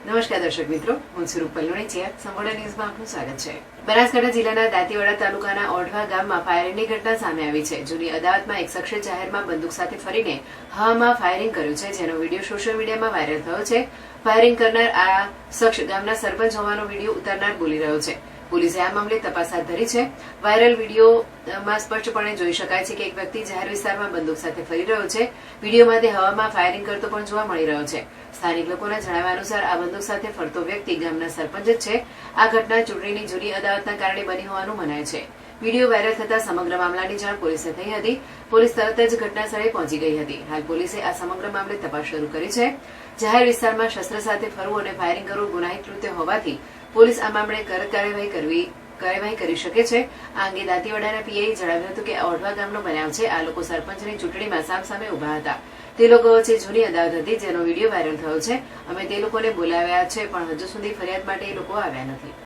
નમસ્કાર દર્શક મિત્રો, હું છું રૂપલ લોણીચિયા. સંપૂર્ણ ન્યૂઝમાં આપનું સ્વાગત છે. બનાસકાંઠા જિલ્લાના દાંતીવાડા તાલુકાના ઓઢવા ગામમાં ફાયરિંગની ઘટના સામે આવી છે. જૂની અદાવતમાં એક શખ્સે જાહેરમાં બંદૂક સાથે ફરીને હવામાં ફાયરિંગ કર્યું છે, જેનો વિડીયો સોશિયલ મીડિયામાં વાયરલ થયો છે. ફાયરિંગ કરનાર આ શખ્સ ગામના સરપંચ હોવાનો વિડીયો ઉતારનાર બોલી રહ્યો છે. પોલીસે આ મામલે તપાસ હાથ ધરી છે. વાયરલ વિડીયોમાં સ્પષ્ટપણે જોઈ શકાય છે કે એક વ્યક્તિ જાહેર વિસ્તારમાં બંદૂક સાથે ફરી રહ્યો છે. વિડીયોમાં તે હવામાં ફાયરિંગ કરતો પણ જોવા મળી રહ્યો છે. સ્થાનિક લોકોના જણાવ્યા અનુસાર આ બંદૂક સાથે ફરતો વ્યક્તિ ગામના સરપંચ જ છે. આ ઘટના ચૂંટણીની જૂની અદાવતના કારણે બની હોવાનું મનાય છે. વિડીયો વાયરલ થતા સમગ્ર મામલાની જાણ પોલીસને થઈ હતી. પોલીસ તરત જ ઘટના સ્થળે પહોંચી ગઈ હતી. હાલ પોલીસે આ સમગ્ર મામલે તપાસ શરૂ કરી છે. જાહેર વિસ્તારમાં શસ્ત્ર સાથે ફરવું અને ફાયરિંગ કરવું ગુનાહિત કૃત્ય હોવાથી પોલીસ આ મામલે કડક કાર્યવાહી કરી શકે છે. આ અંગે દાંતીવાડાના પીઆઈ જણાવ્યું હતું કે ઓઢવા ગામનો બનાવ છે. આ લોકો સરપંચની ચૂંટણીમાં સામસામે ઉભા હતા. તે લોકો વચ્ચે જૂની અદાવત હતી, જેનો વિડીયો વાયરલ થયો છે. અમે તે લોકોને બોલાવ્યા છે, પણ હજુ સુધી ફરિયાદ માટે એ લોકો આવ્યા નથી.